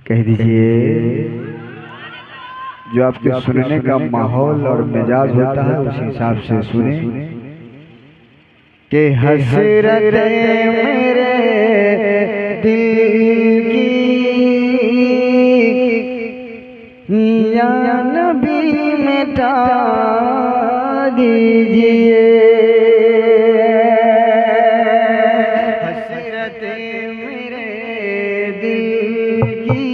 कह दीजिए। जो आपके सुनने का माहौल और मिजाज होता है उस हिसाब से सुने कि हसरत मेरे दिल की या नबी मिटा दीजिए। हसरत मेरे दिल की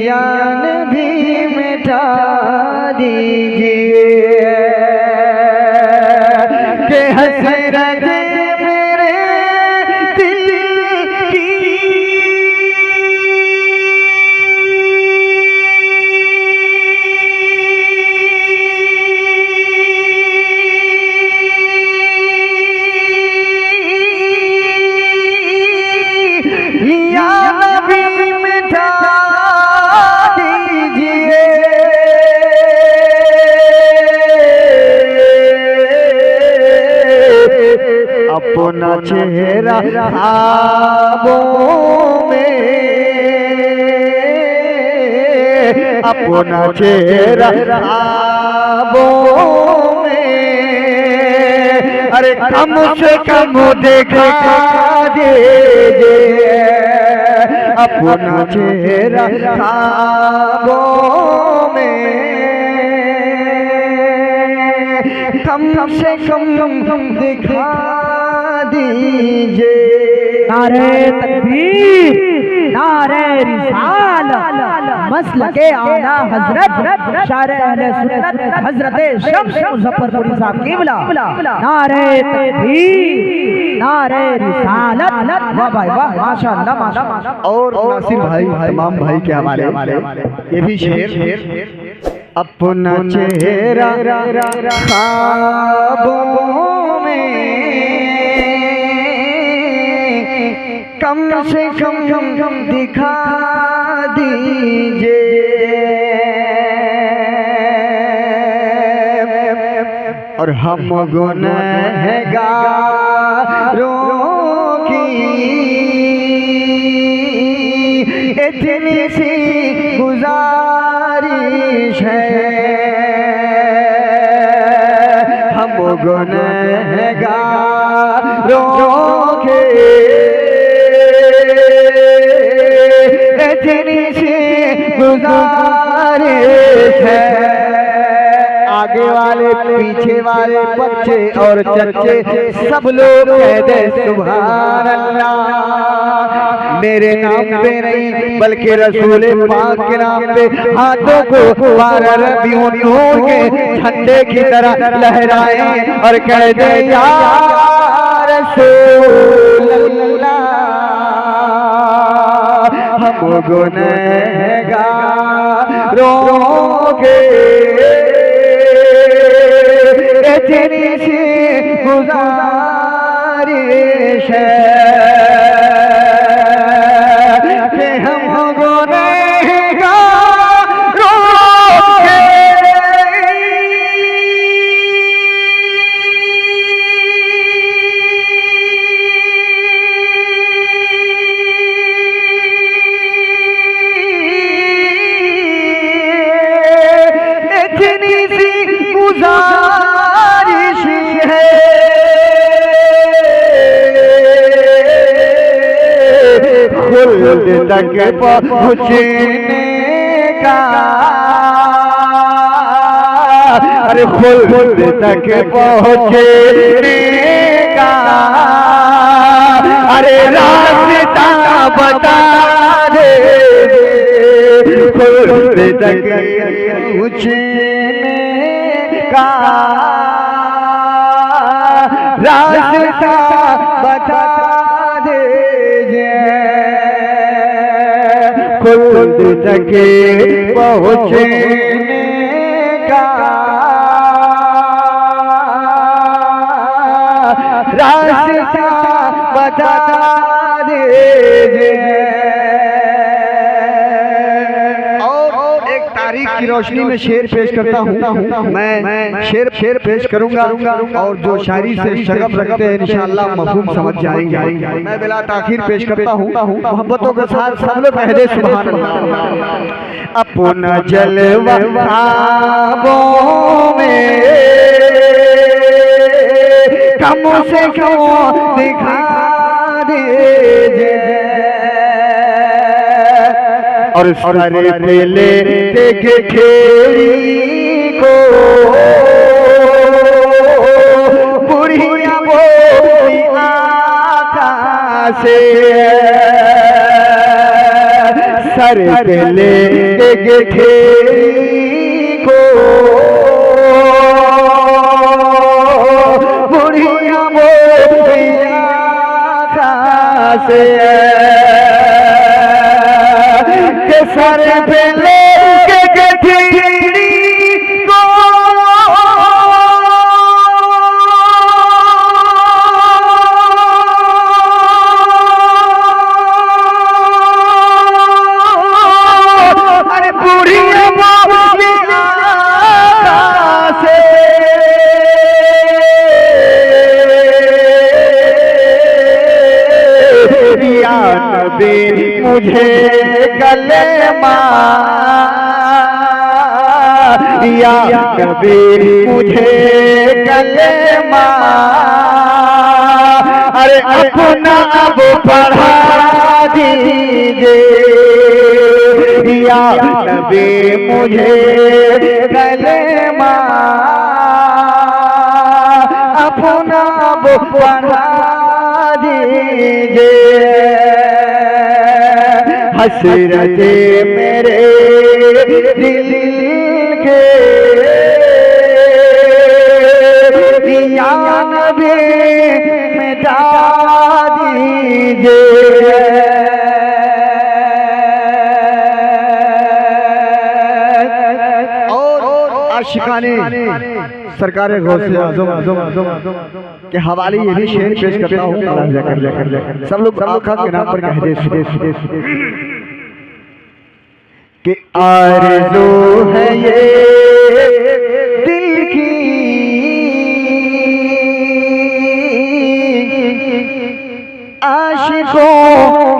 या नबी मिटा दीजिए। के हसरत मेरे दिल की या नबी मिटा दीजिए। अपना चेहरा ख्वाबों में, अपना चेहरा ख्वाबों में, अरे कम से कम देखा दीजिए। अपना चेहरा ख्वाबों में कम से कम दिखा दीजिए। नारे तकबीर, नारे रिसालत, मसलके आला हजरत शारे अहले सुन्नत हजरत शम्स मुजफ्फरपुरी साहब क़िबला। नारे तकबीर, नारे रिसालत। वाह भाई वाह, माशाअल्लाह माशाअल्लाह। और नासिर भाई, तमाम भाई के हवाले ये भी शेर। अपना चेहरा ख्वाबों में कम से कम दिखा दीजिए। और हम गुनहगारों की इतनी सी गुजारिश है, हम गुनहगारों के इतनी सी गुजारिश है। आगे वाले पीछे वाले बच्चे और चच्चे सब लोग कह दे सुभान अल्लाह। मेरे नाम पे नहीं बल्कि रसूल पाक के नाम पे हाथों को 12 रबियों नूर के झंडे की तरह लहराएं और कह दे या रसूल अल्लाह। हम गुनहगारों के इतनी सी गुजारिश है कि हम गुनहगारों के इतनी सी गुजारिश है। खुल्द तक पहुँचने का, अरे खुल्द तक पहुँचने का, अरे रास्ता बता दे। खुल्द तक पहुँचने का रास्ता बता दीजिए। खुल्द तक पहुँचने का रास्ता बता दीजिए। और एक तारीख की रोशनी में शेर पेश करता हूँ। मैं शेर पेश करूंगा और जो शायरी से शगफ रखते हैं इंशाअल्लाह मफहूम समझ जाएंगे। मैं बिला ताखीर पेश करता हूँ, मोहब्बतों के साथ सब लोग कह दे सुभान अल्लाह। अपना जलवा ख्वाबों में कम से क्यों दिखा दीजिए और सारे पे लेके खेड़ी को बुढ़िया बोली आँखा से सर पे लेके खेड़ी को बुढ़िया बोली आँखा से सर पे लेके खेड़ी को अरे बुढ़िया बोली से या नबी मुझे गले या नबी मुझे गले अरे अपना अब पढ़ा दीजिए या नबी मुझे गले अपना अब पढ़ा दीजिए हसरते मेरे दिल के या नबी मिटा दीजिए और आशिकाने सरकार गौसे आज़म के हवाले ये भी शेर पेश करता हूँ। सब लोग के नाम पर कह दे कि आरज़ू है ये दिल की आशिकों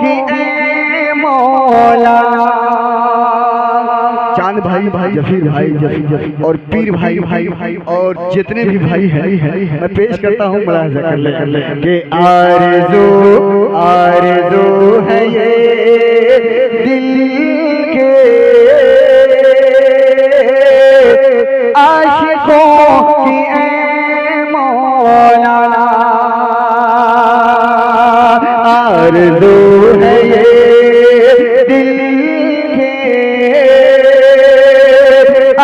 की ऐ मौला। चांद भाई जफीर भाई और पीर भाई और जितने भी भाई हैं मैं पेश करता हूँ मुलाहिज़ा कर ले कि आरज़ू है ये दिल के आशिकों की ऐ मौला। आरज़ू है ये दिल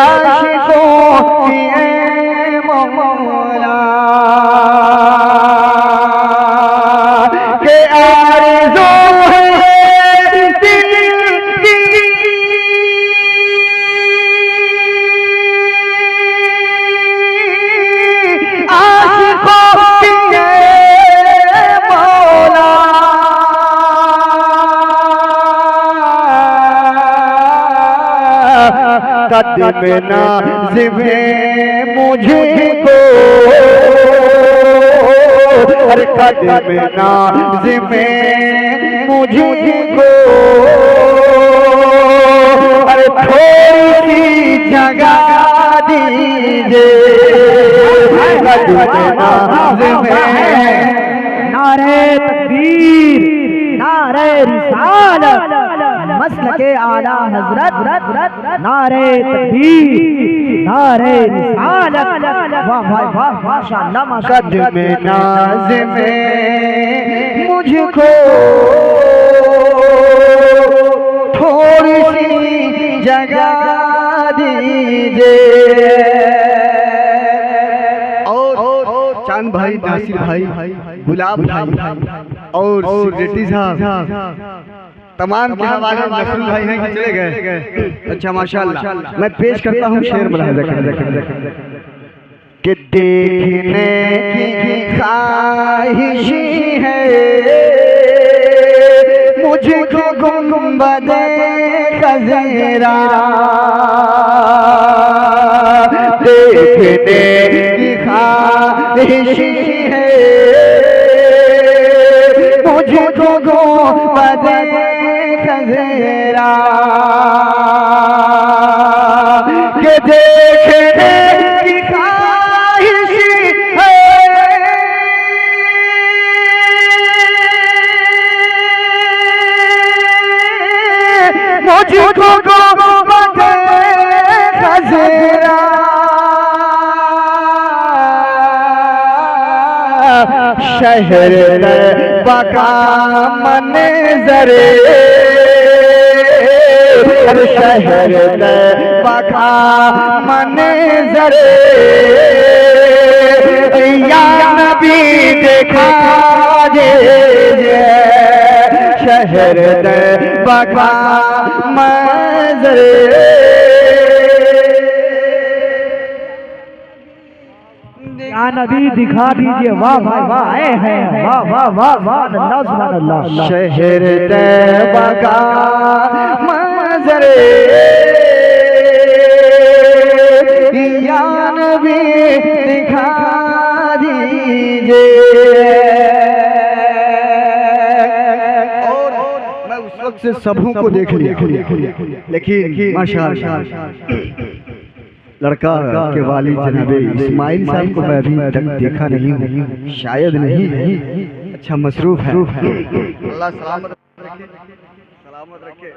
आशिकों की ऐ मौला के आरज़ू है दिल की आशिकों की ऐ मौला। कदम नाज़िमे मुझको अरे कदम नाज़िमे मुझको अरे थोड़ी सी जगह दीजिए कदम नाज़िमे। नारे तकबीर नारे रिसालत मसलके आला हजरत नारे तकबीर नारे रिसालत। वाह भाई वाह माशाअल्लाह माशाअल्लाह। कदम नाज़िमे मुझको थोड़ी सी जगह दीजिए और चांद भाई नासिर भाई गुलाब भाई और रेड्डी साहब तमाम के हवाले नसरुल भाई हैं कि चले गए। अच्छा माशाअल्लाह मैं पेश करता हूँ शेर मुलाहिज़ा कर कि देखने की ख्वाहिश है मुझ मुझको गुंबदे खज़रा देखने की ख्वाहिश है, मुझको गुंबदे खज़रा के देखने की ख्वाहिश है, मुझको गुंबदे खज़रा शहर बका मंज़रे, शहर बका मंज़रे या नबी दिखा दे, शहर बका मंज़रे। या नबी दिखा दीजिए, वाह भाई वाह, आए हैं, वाह वाह वाह वाह, अल्लाह सुभान अल्लाह। शहर तैयबा का मंज़रे या नबी दिखा दीजिए। और मैं उस वक्त से सबों को देख लिया, लेकिन माशाअल्लाह लड़का के वालिद जनाबे इस्माइल साहब को मैं अभी तक देखा नहीं हूँ, शायद नहीं। अच्छा मसरूफ है, अल्लाह सलामत रखे।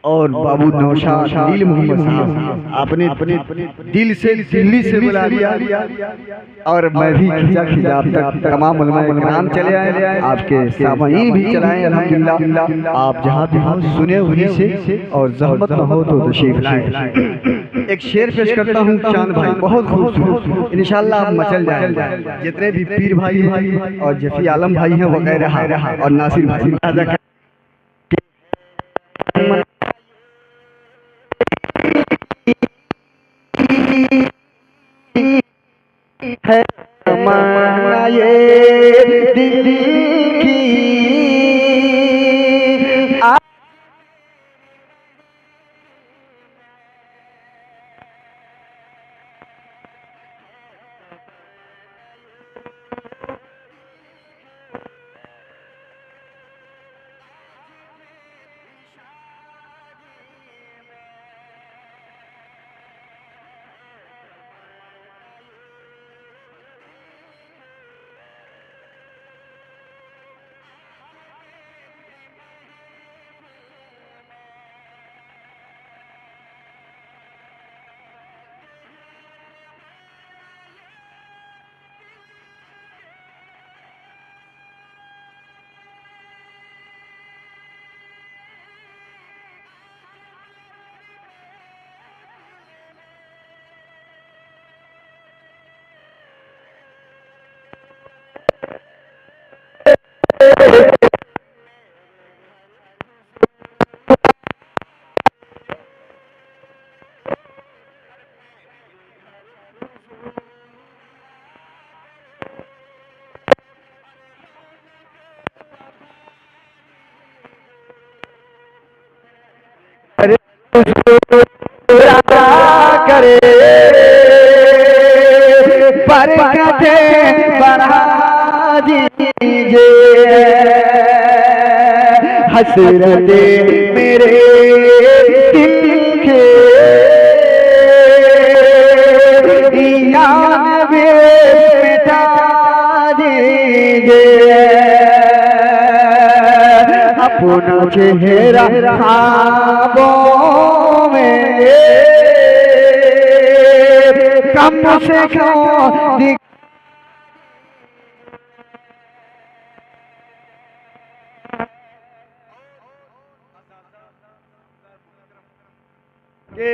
और बाबू नौशाद नील मोहम्मद साहब, आपने अपने दिल से दिल्ली से बुला लिया और मैं भी खिंचा आप तक तमाम उलमाए किराम चले आए, आपके सामईन भी चलाए अल्हम्दुलिल्लाह। आप जहाँ भी हो सुने हुई से और ज़हमत न हो तो तशरीफ लाए। एक शेर पेश करता हूँ चांद भाई, बहुत खूबसूरत, इंशाअल्लाह आप मचल जाएंगे। जितने भी पीर भाई हैं और जफी आलम भाई हैं वगैरह और नासिर भाई है तमन्ना ये दिल की करे बरकतें बढ़ा दीजिए, हसरते मेरे दिल के यान भी मिटा दीजिए, अपना चेहरा ख्वाबों में कम से कम दिख के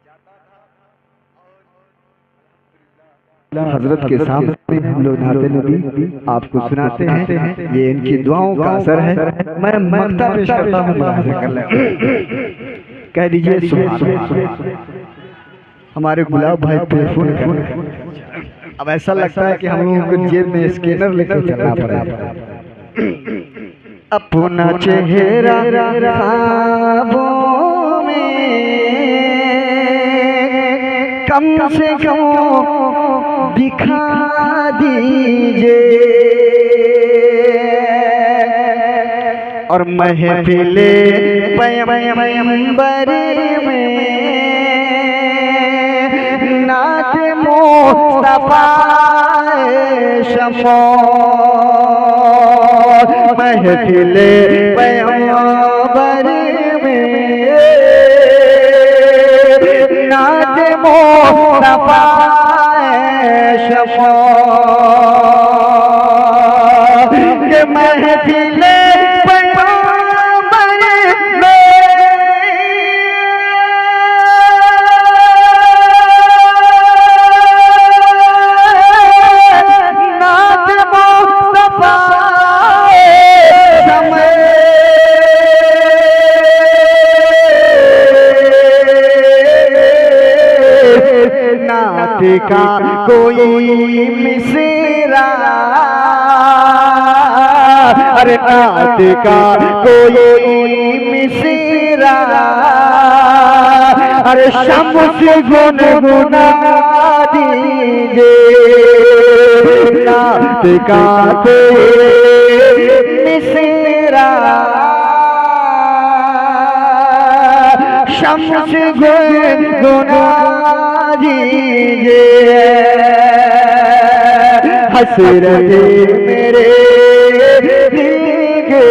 जाता था और हजरत के सामने हम लोग नाते नबी आपको सुनाते हैं। ये इनकी दुआओं का असर है। मैं मक्ता पेश करता हूँ, मुलाहिजा कर लें। कह दीजिए सुभान अल्लाह। हमारे गुलाब भाई टेलीफोन कर रहे हैं। अब ऐसा लगता है कि हम लोगों को जेब में स्कैनर लेकर चलना पड़ेगा। अपना चेहरा ख्वाबों में कम से कम दिखा दीजिए और महफिले पैगंबर में नात मुस्तफा शमो महफिले पैगंबर में नात मुस्तफा शमो के महफिले का कोई मिसरा, अरे नात का कोई मिसरा, अरे शम्स गुनगुना दीजिए नात का कोई मिसरा, शम्स गुनगुना दीजिए हसरत मेरे दिल के।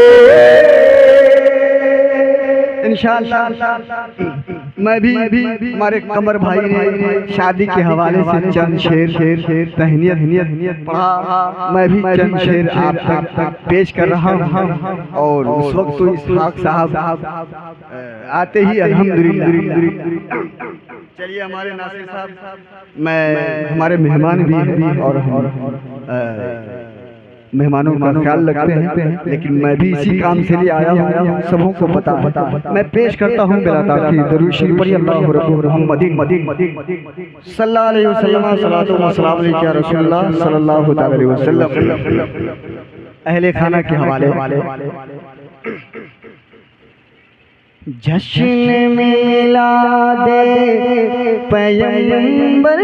इंशाअल्लाह मैं भी हमारे कमर भाई ने शादी के हवाले से चंद शेर तहनीत पढ़ा। मैं भी चंद शेर आप तक पेश कर रहा हूँ। और उस वक्त तो इसहाक साहब आते ही अल्हम्दुलिल्लाह। चलिए हमारे नासिर साहब, मैं हमारे मेहमान भी हैं और मेहमानों का ख्याल रखते हैं, लेकिन मैं भी इसी काम से लिए आया हूँ, सबों को पता है। मैं पेश करता हूँ बिला ताखीर दरूद शरीफ पढ़िए अल्लाहु रब्बुल मुहम्मदिन सल्लल्लाहु अलैहि वसल्लम सलातो व सलाम अलैका या रसूलल्लाह सल्लल्लाहु अलैहि वसल्लम। अहले खाना के हवाले जश्न मिलादे पैगंबर